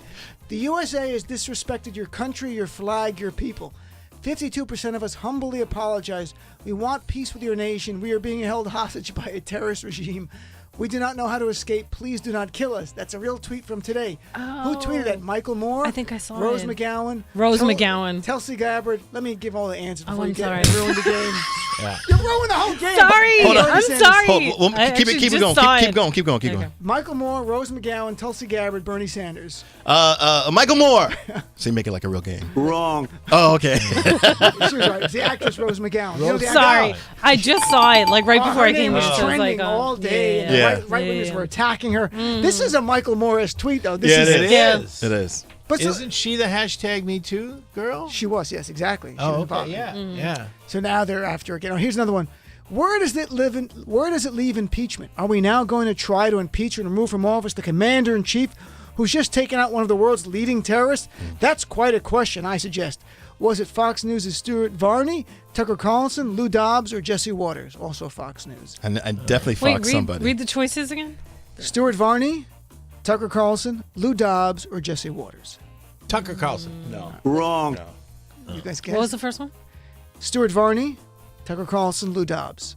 The USA has disrespected your country, your flag, your people. 52% of us humbly apologize. We want peace with your nation. We are being held hostage by a terrorist regime. We do not know how to escape. Please do not kill us. That's a real tweet from today. Who tweeted that? Michael Moore? I think I saw Rose it. McGowan. McGowan. Tulsi Gabbard. Let me give all the answers before I'm you sorry. ruin the game. Yeah. You ruined the whole game. Sorry. Hold on. I'm sorry. Keep it going. Keep going. Michael Moore, Rose McGowan, Tulsi Gabbard, Bernie Sanders. Michael Moore. So you make it like a real game. Wrong. Oh, okay. She was right. It's the actress Rose McGowan. You know the Sorry. I just saw it like right before her I came name was here. So I was trending like, all day. Yeah. And right wingers were attacking her. This is a Michael Morris tweet, though. This Yeah, is it is. Yeah. It is. But so, Isn't she the hashtag Me Too girl? she was, yes, exactly. She was Oh, involved. okay, yeah, yeah. So now they're after again. Oh, here's another one. Where does it leave impeachment? Are we now going to try to impeach and remove from office the commander-in-chief who's just taken out one of the world's leading terrorists? That's quite a question, I suggest. Was it Fox News' Stuart Varney, Tucker Carlson, Lou Dobbs, or Jesse Waters? Also Fox News. And definitely Fox somebody. Read the choices again. Stuart Varney, Tucker Carlson, Lou Dobbs, or Jesse Waters? Tucker Carlson. No. Wrong. You guys guess? What was the first one? Stuart Varney, Tucker Carlson, Lou Dobbs.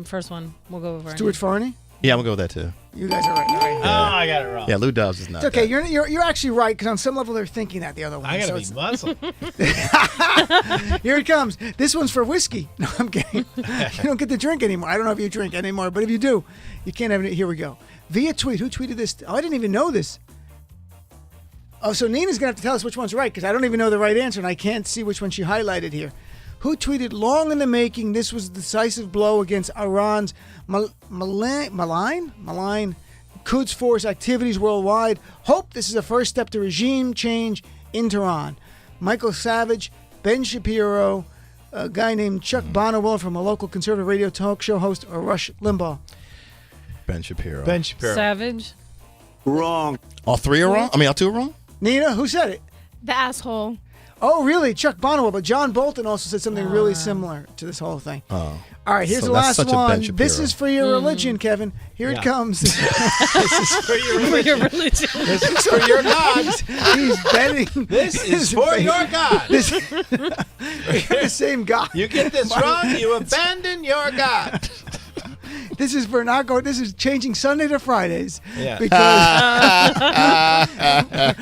First one. We'll go over. Stuart Varney? Yeah, I'm going to go with that, too. You guys are right. All right. Oh, I got it wrong. Yeah, Lou Dobbs is not. It's okay. that. You're actually right because on some level they're thinking that the other one. I gotta so be Muslim. Here it comes. This one's for whiskey. No, I'm kidding. You don't get to drink anymore. I don't know if you drink anymore, but if you do, you can't have it. Here we go. Via tweet. Who tweeted this? Oh, I didn't even know this. Oh, so Nina's going to have to tell us which one's right because I don't even know the right answer and I can't see which one she highlighted here. Who tweeted, long in the making, this was a decisive blow against Iran's malign Quds Force activities worldwide. Hope this is a first step to regime change in Tehran. Michael Savage, Ben Shapiro, a guy named Chuck Bonnewell from a local conservative radio talk show host, or Rush Limbaugh. Ben Shapiro. Ben Shapiro. Savage. Wrong. All 3 are wrong? I mean, all 2 are wrong? Nina, who said it? The asshole. Oh, really? Chuck Bonwell, but John Bolton also said something really similar to this whole thing. Oh. All right, here's So the that's last such a Ben one. Shapiro. This is for your religion, Kevin. Here it comes. This is for your religion. This is for your God. He's betting. This is for your God. You're the same God. You get this wrong, you abandon your God. This is for not going. This is changing Sunday to Fridays. Yeah. Because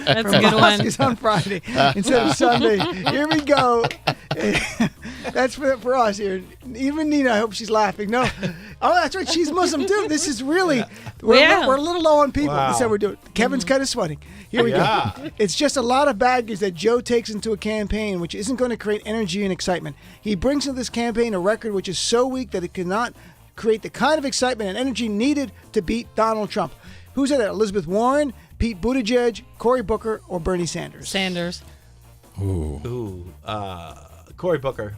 That's a good one. is on Friday instead of Sunday. Here we go. That's for us here. Even Nina, I hope she's laughing. No. Oh, that's right. She's Muslim too. This is really. We're a little low on people. Wow. That's how we're doing. Kevin's kind of sweating. Here we go. It's just a lot of baggage that Joe takes into a campaign which isn't going to create energy and excitement. He brings into this campaign a record which is so weak that it cannot create the kind of excitement and energy needed to beat Donald Trump. Who's at it? Elizabeth Warren, Pete Buttigieg, Cory Booker, or Bernie Sanders? Sanders. Cory Booker.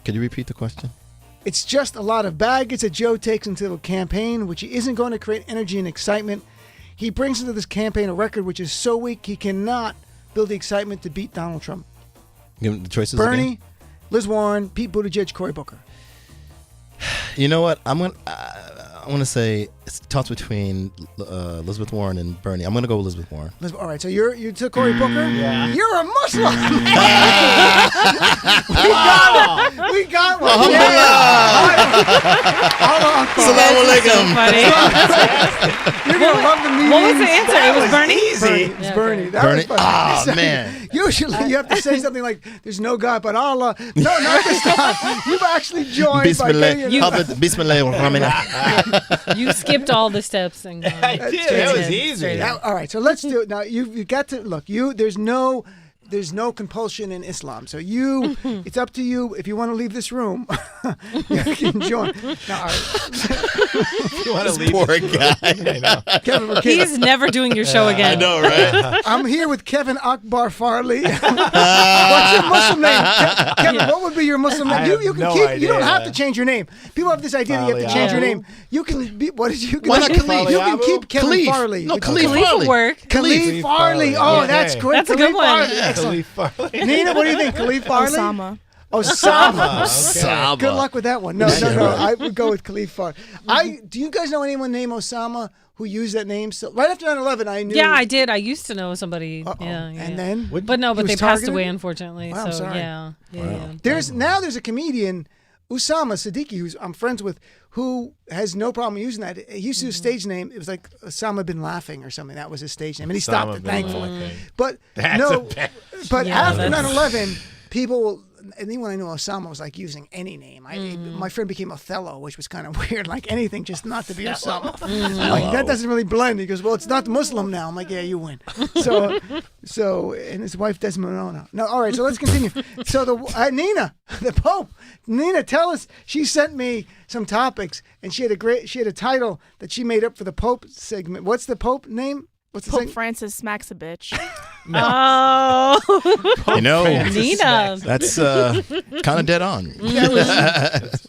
Could you repeat the question? It's just a lot of baggage that Joe takes into a campaign which he isn't going to create energy and excitement. He brings into this campaign a record which is so weak he cannot build the excitement to beat Donald Trump. Give me the choices Bernie, again. Liz Warren, Pete Buttigieg, Cory Booker. You know what? I'm gonna say it's a toss between Elizabeth Warren and Bernie. I'm gonna go with Elizabeth Warren. All right, so you took Cory Booker. Yeah. You're a Muslim. We got one. Hold on. Assalamu alaikum. You're gonna love the meeting. What was the answer? It was Bernie. Bernie. It's Yeah, Bernie. okay. That Bernie. was funny. Oh, So, man. Usually you have to say something like, "There's no God but Allah." No, not this time. You've actually joined by getting it. Bismillah. You skipped all the steps and gone. I did. That was easy. Now, all right, so let's do it. Now you got to look. There's no compulsion in Islam. So it's up to you. If you want to leave this room, you can join. Now, all right. You want to leave? Poor guy. Kevin, He's never doing your show again. I know, right? I'm here with Kevin Akbar Farley. What's your Muslim name? Kevin, what would be your Muslim name? I You have can no keep. You don't idea. have to change your name. People have this idea that you have to change your name. You can be. What is you? Why not Khalid? You can keep Kevin Khalid. Farley. No, Which- Khalid Khalid Farley. will work. Khalid Farley. Oh, that's Okay. great. That's a Khalid good one. Farley. Yeah. Excellent. Farley. Nina, what do you think? Khalid Farley? Osama. Osama. Osama. Good luck with that one. No. I would go with Khalid Farley. Do you guys know anyone named Osama who used that name? Still, right after 9/11, I knew. Yeah, I did. I used to know somebody. Uh-oh. Yeah. And then? But no, He but was they passed targeted? away, unfortunately. Wow, I'm so sorry. yeah. There's a comedian, Usama Siddiqui, who I'm friends with, who has no problem using that. He used to do a stage name. It was like Osama bin Laughing or something. That was his stage name, and he stopped it, bin thankfully. Laughing. But That's no, a bad- but Yeah, after that's- 9/11, people. Anyone I knew Osama was like using any name. My friend became Othello, which was kind of weird. Like anything, just not to be Osama. Like, that doesn't really blend. He goes, "Well, it's not Muslim now." I'm like, "Yeah, you win." So, and his wife Desmond. No, all right. So let's continue. So Nina, the Pope. Nina, tell us. She sent me some topics, and she had a title that she made up for the Pope segment. What's the Pope name? What's the Pope segment? Francis smacks a bitch. Oh, You know, Nina. that's kind of dead on.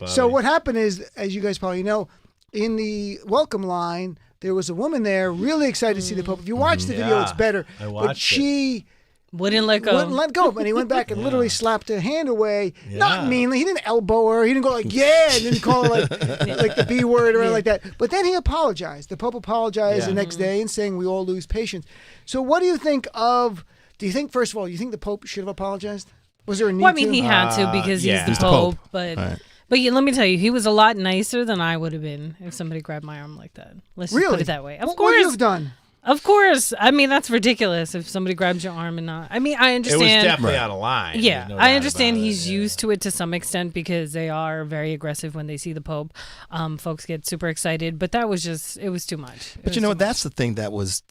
So what happened is, as you guys probably know, in the welcome line, there was a woman there really excited to see the Pope. If you watch the video, it's better. I But watched she Wouldn't let go. wouldn't let go. And he went back and literally slapped her hand away. Not Yeah. meanly. He didn't elbow her. He didn't go like, yeah, and didn't call her like the B word or anything like that. But then he apologized. The Pope apologized the next day and saying we all lose patience. So what do you think of, first of all, you think the Pope should have apologized? Was there a need Well, I mean, to? he had to because yeah. he's He's the the Pope. Pope. But Right. but yeah, let me tell you, he was a lot nicer than I would have been if somebody grabbed my arm like that. Let's just Really? put it that way. Of What course. would you have done? Of course. I mean, that's ridiculous if somebody grabs your arm and not. I mean, I It was understand. definitely out of line. Yeah, There's no I doubt understand about it, he's yeah. used to it to some extent because they are very aggressive when they see the Pope. Folks get super excited, but that was it was too much. But you know what? That's the thing that was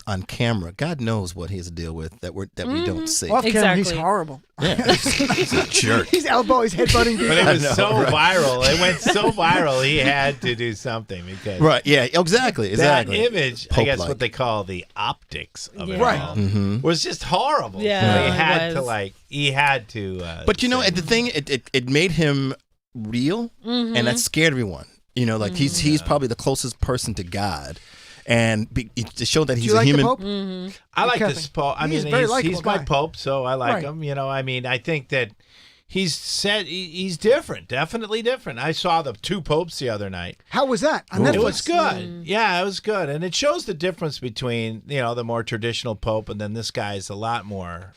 on camera. God knows what he has to deal with that we don't see. Off camera, he's Exactly. horrible. He's a jerk. He's he's headbutting people. But it was I know, so right. viral. It went so viral. He had to do something because Right? Yeah. Exactly. that Exactly. image, I Pope-like. guess what they call the optics of it Right. all, Mm-hmm. was just horrible. Yeah, So it he had to. But you know, say- the thing it made him real, and that scared everyone. You know, like he's probably the closest person to God. and to show that Do he's you a like human. the Pope? I like Kevin. this Pope. I He's mean, a very likable he's my guy. Pope, so I like Right. him. You know, I mean, I think that he's different, definitely different. I saw the two popes the other night. How was that on Netflix? It was good. Yeah, it was good, and it shows the difference between the more traditional Pope and then this guy is a lot more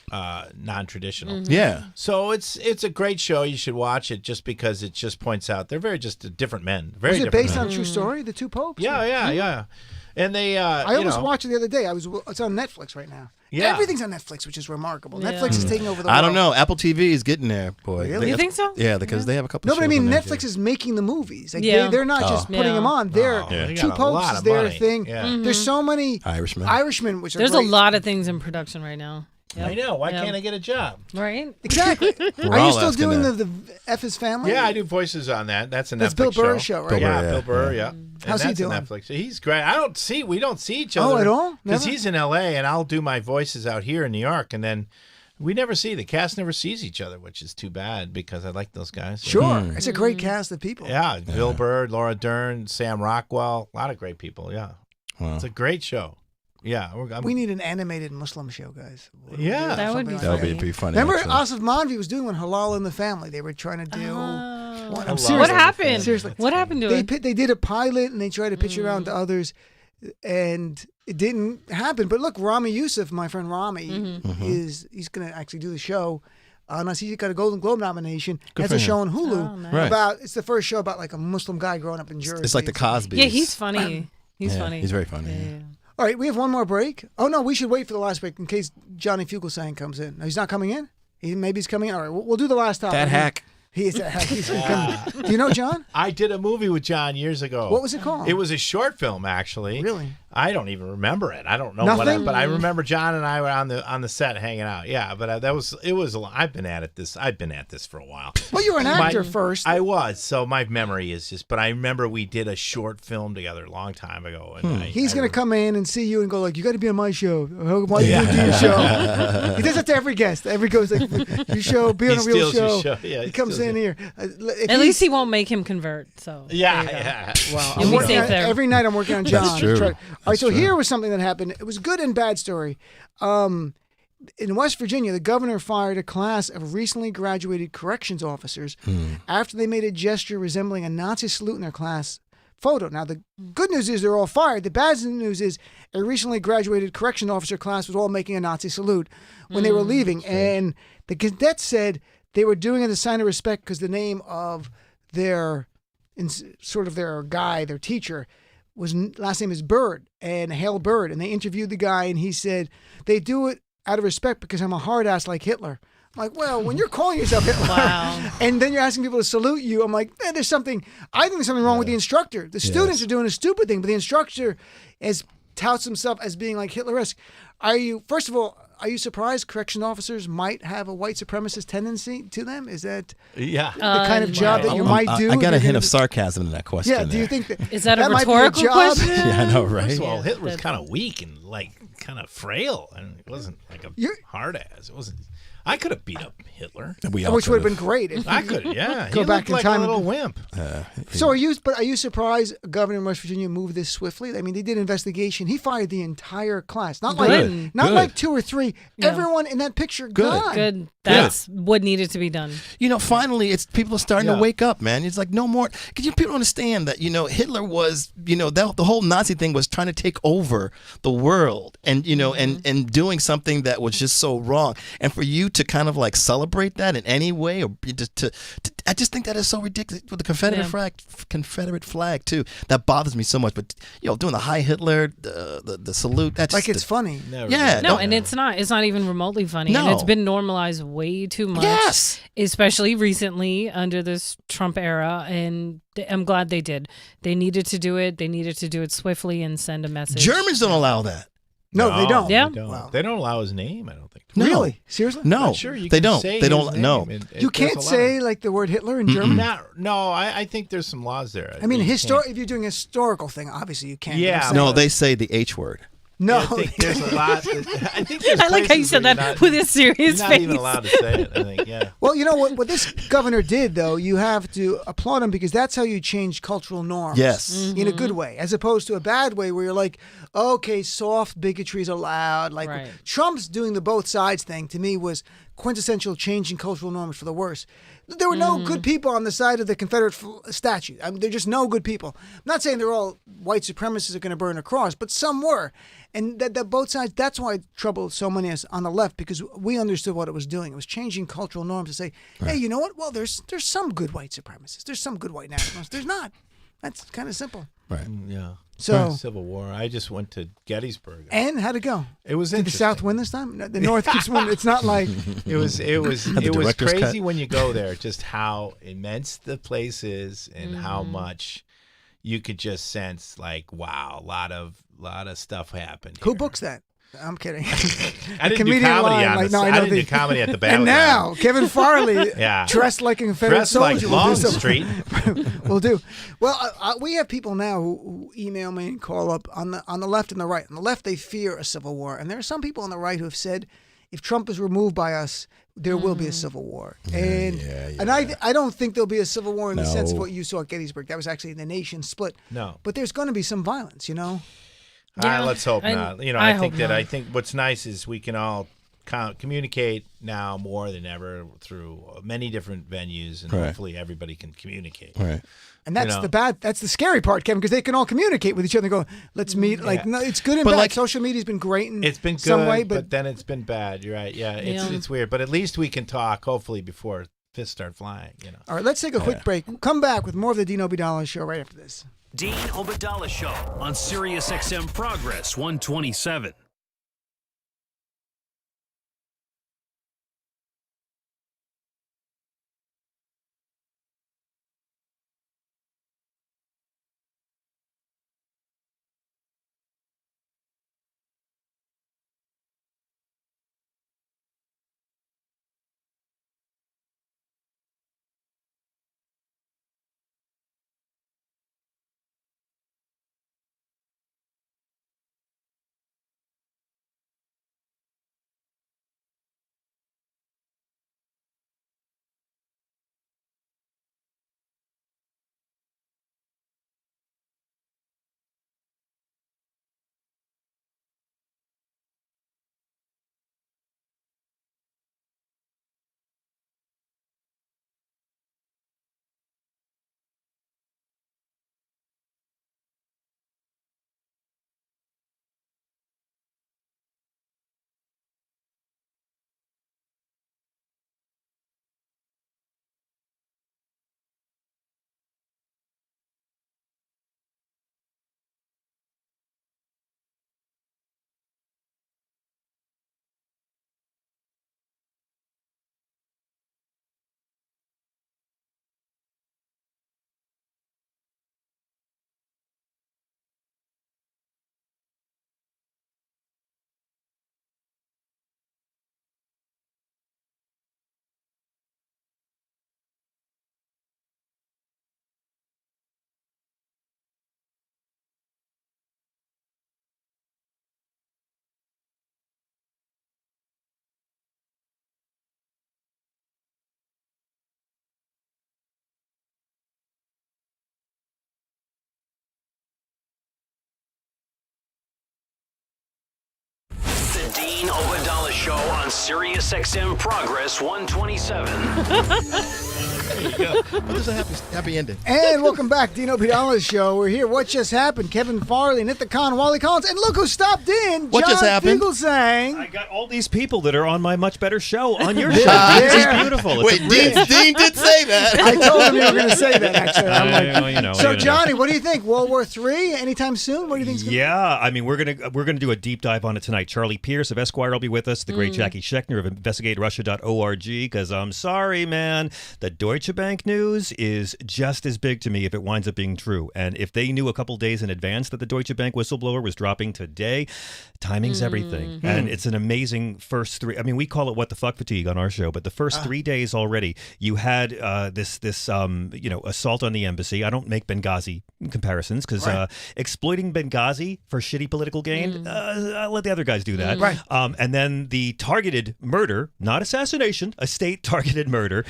non-traditional. Yeah. So it's a great show. You should watch it just because it just points out they're just different men. Very Was it different based men. on a true story? The two popes? Yeah. And they, I almost watched it the other day. It's on Netflix right now. Yeah. Everything's on Netflix, which is remarkable. Yeah. Netflix is taking over the world. I don't know. Apple TV is getting there, boy. Really? You think so? Yeah, because they have a couple. No, but I shows mean, on there, Netflix too. is making the movies. Like Yeah. they're not just putting Yeah. them on. They're They Two got a Popes lot is of their money. thing. Yeah. There's so many Irishmen. which are There's great. a lot of things in production right now. Yep. I know. Why Yep. can't I get a job? Right? Exactly. We're Are you all still asking doing that. the F is Family? Yeah, I do voices on that. That's a That's Netflix Bill Burr's show. show, right? Bill Yeah, Burr, yeah. Bill Burr. Yeah. How's and he that's doing? A Netflix. He's great. We don't see each other. Oh, at all? Because Never? he's in L.A. and I'll do my voices out here in New York, and then we never see the cast never sees each other, which is too bad because I like those guys. Sure. It's a great cast of people. Yeah, Bill Burr, Laura Dern, Sam Rockwell, a lot of great people. Yeah, it's a great show. Yeah, We need an animated Muslim show, guys. Yeah. That would be Something That would like be pretty funny. Remember actually. Asif Manvi was doing one, Halal in the Family. They were trying to do. What seriously. happened? Seriously. What happened to They it? they did a pilot and they tried to pitch it around to others, and it didn't happen. But look, Rami Youssef, my friend Rami, he's going to actually do the show. He's got a Golden Globe nomination. Good That's for a show him. on Hulu Oh, nice. Right. it's the first show about like a Muslim guy growing up in Jersey. It's like the Cosby. Yeah, he's funny. He's funny. He's very funny. Yeah. All right, we have one more break. Oh no, we should wait for the last break in case Johnny Fugelsang comes in. No, he's not coming in. Maybe he's coming in. All right, we'll do the last topic. That hack. He is that hack. He's coming. Do you know John? I did a movie with John years ago. What was it called? It was a short film, actually. Really? I don't even remember it. I don't know Nothing? but I remember John and I were on the set hanging out. Yeah, but it was. I've been at this for a while. Well, you were an actor first. I was, so my memory is just. But I remember we did a short film together a long time ago. And He's going to come in and see you and go like, "You got to be on my show. Why you do your show?" He does that to every guest. Every goes like, "Your show, be on a real steals your show." show. Yeah, he comes in here. At least he won't make him convert. So Yeah. Wow. You'll I'm be working safe on, there. every night I'm working on John. true. All right, so true. here was something that happened. It was a good and bad story. In West Virginia, the governor fired a class of recently graduated corrections officers after they made a gesture resembling a Nazi salute in their class photo. Now, the good news is they're all fired. The bad news is a recently graduated correction officer class was all making a Nazi salute when they were leaving. And the cadets said they were doing it as a sign of respect because the name of their guy, their teacher, last name is Bird, and Hale Bird. And they interviewed the guy, and he said, they do it out of respect because I'm a hard ass like Hitler. I'm like, well, when you're calling yourself Hitler, and then you're asking people to salute you, I'm like, I think there's something wrong with the instructor. The students are doing a stupid thing, but the instructor touts himself as being like Hitler-esque. First of all, are you surprised correction officers might have a white supremacist tendency to them? Is that the kind of job that you might do? I got a hint of sarcasm in that question. Yeah, do you think that is that a might be rhetorical job? question? Yeah, I know, right? First of all, Hitler was kind of weak and kind of frail, and it wasn't like a hard ass. It wasn't. I could have beat up Hitler, which would have been great. If I could, yeah. Go He back looked in like time a and- little wimp. So are you surprised Governor of West Virginia moved this swiftly? I mean, they did an investigation. He fired the entire class. Not Good. like 2 or 3. Yeah. Everyone in that picture gone. Good. That's what needed to be done. Finally, people are starting to wake up, man. It's like no more. Because people understand that, Hitler was, the whole Nazi thing was trying to take over the world and, and doing something that was just so wrong. And for you to kind of like celebrate that in any way, or just I just think that is so ridiculous with the Confederate flag too. That bothers me so much. But doing the High Hitler, the salute, that's like it's funny. No, and it's not. It's not even remotely funny. No. And it's been normalized way too much. Yes. Especially recently under this Trump era. And I'm glad they did. They needed to do it. They needed to do it swiftly and send a message. Germans don't allow that. No, they don't. Yeah. They don't. Wow. They don't allow his name, I don't think. No. Really? Seriously? No, Not sure you they can don't. say They his don't. name. No. You can't say like the word Hitler in German? No, I think there's some laws there. I mean, You if you're doing a historical thing, obviously you can't. Yeah. But I'm saying- No, they say the H word. No. I think there's a lot. I think there's I like how you places said where that with a serious you're face. not even allowed to say it. I think, yeah. Well, you know what this governor did, though, you have to applaud him because that's how you change cultural norms. Yes. In a good way, as opposed to a bad way where you're like, okay, soft bigotry is allowed. Like Right. Trump's doing the both sides thing to me was quintessential changing cultural norms for the worse. There were no good people on the side of the Confederate statue. I mean, they're just no good people. I'm not saying they're all white supremacists are going to burn a cross, but some were. And that both sides, that's why troubled so many of us on the left, because we understood what it was doing. It was changing cultural norms to say, hey, you know what? Well, there's some good white supremacists. There's some good white nationalists. There's not. That's kind of simple. Right. Yeah. So Civil War. I just went to Gettysburg. And how'd it go? It was Did the interesting. South win this time? No, the North keeps winning. It's not like It was director's crazy cut. when you go there, just how immense the place is and how much you could just sense like, wow, a lot of stuff happened. who here. books that? I'm kidding. I didn't do comedian comedy line, on like, this. no, I I know didn't do the- comedy at the And battleground. now Kevin Farley, Yeah. dressed like a Confederate Dressed like soldier, will do some- Longstreet. will do. Well, we have people now who email me and call up on the left and the right. On the left, they fear a civil war, and there are some people on the right who have said, if Trump is removed by us, there will be a civil war. And I don't think there'll be a civil war in the sense of what you saw at Gettysburg. That was actually the nation split. No. But there's going to be some violence, you know. Let's hope I- not. You know, I I think hope that not. I think what's nice is we can all communicate now more than ever through many different venues, and Right. hopefully everybody can communicate. Right. And that's know. that's the scary part, Kevin, because they can all communicate with each other and go, let's meet. Like, no, it's good and But bad. like- Social media's been great in It's been good, some way, but then it's been bad. You're right. Yeah, Yeah. it's weird, but at least we can talk. Hopefully before fists start flying. You know. all right, let's take a quick break. We'll come back with more of the Dean Obeidallah Show right after this. Dean Obeidallah Show on Sirius XM Progress 127. The Dean Obeidallah Show on Sirius XM Progress 127. But there's a happy ending. And welcome back, Dean Obeidallah Show. We're here. What just happened? Kevin Farley, Nida Khan, Wali Collins, and look who stopped in. What John just happened? Fugelsang. I got all these people that are on my much better show on your show. Yeah. This is beautiful. It's Wait, a bridge. Dean did say that. I told him you were going to say that, actually. I'm like, Well, you know, so, you know. Johnny, what do you think? World War III anytime soon? What do you think's going to Yeah, I mean, we're gonna do a deep dive on it tonight. Charlie Pierce of Esquire will be with us. The great Jackie Scheckner of InvestigateRussia.org. Because I'm sorry, man, the Deutsche Deutsche Bank news is just as big to me if it winds up being true. And if they knew a couple days in advance that the Deutsche Bank whistleblower was dropping today, timing's everything. And it's an amazing first three. I mean, we call it what the fuck fatigue on our show, but the first 3 days already, you had this assault on the embassy. I don't make Benghazi comparisons because exploiting Benghazi for shitty political gain, I'll let the other guys do that. Right. And then the targeted murder, not assassination, a state-targeted murder,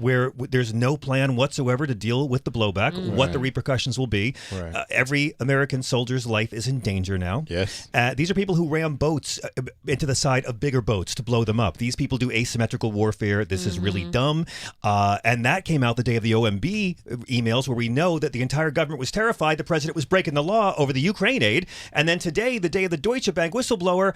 where there's no plan whatsoever to deal with the blowback, what the repercussions will be. Right. Every American soldier's life is in danger now. Yes. These are people who ram boats into the side of bigger boats to blow them up. These people do asymmetrical warfare. This is really dumb. And that came out the day of the OMB emails where we know that the entire government was terrified the president was breaking the law over the Ukraine aid. And then today, the day of the Deutsche Bank whistleblower,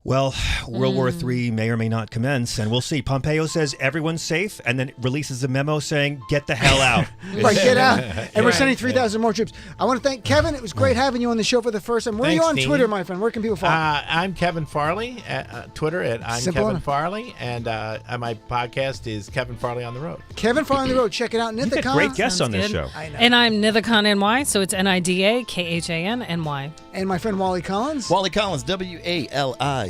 well, World War III may or may not commence, and we'll see. Pompeo says everyone's safe, and then releases a memo saying, get the hell out. Right, get out. And we're sending 3,000 more troops. I want to thank Kevin. It was great having you on the show for the first time. Where are you on Dean. Twitter, my friend? Where can people follow you? I'm Kevin Farley at Twitter at I'm Simple Kevin enough. Farley, and my podcast is Kevin Farley on the Road. Kevin Farley on the Road. Check it out. You've Nida got Khan. great guests on this Good. show. I know. And I'm Nida Khan NY, so it's NIDA-KHAN-NY. And my friend Wally Collins. Wally Collins,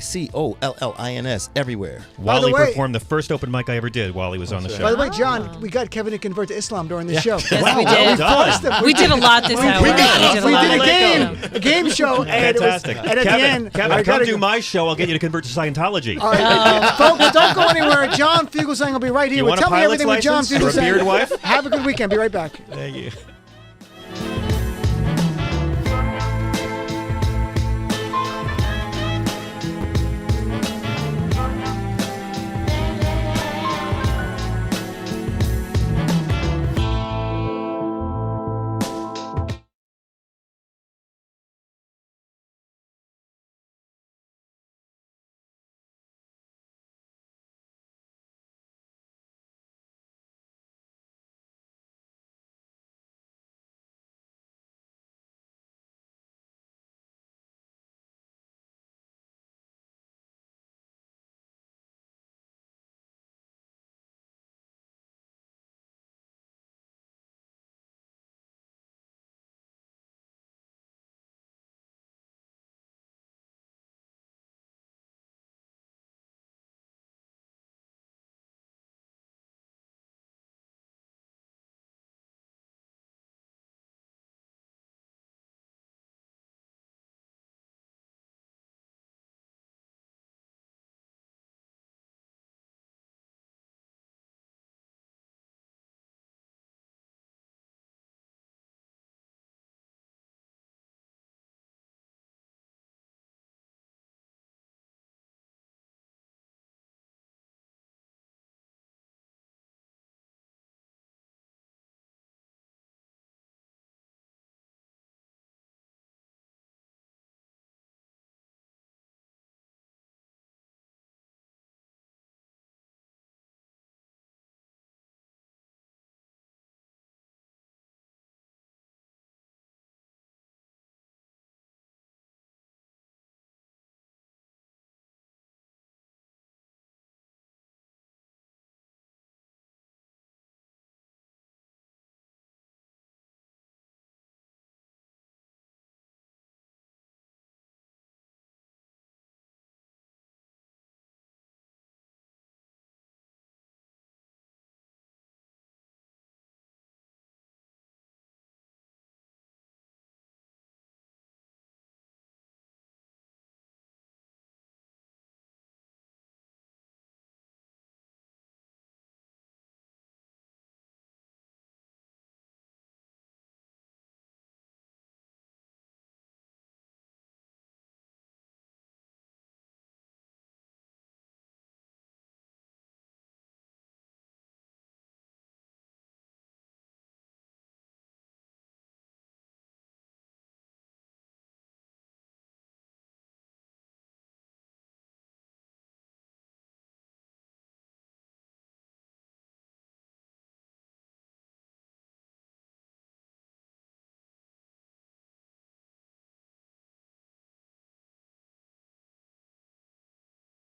WALICOLLINS, everywhere. By the Wally way- performed the first open mic I ever did while he was on the show. By the way, John, we got Kevin to convert to Islam during the show. Yes, we did. Forced him. We did a lot this hour. We lot. did a game show, and Fantastic. it was, and at Kevin, the end, Kevin, I come gotta do go. my show. I'll get you to convert to Scientology. All right, folks, don't go anywhere. John Fugelsang will be right here. You With want a Tell Me pilot's Everything with John license or a Fugelsang. beard wife? Have a good weekend. Be right back. Thank you.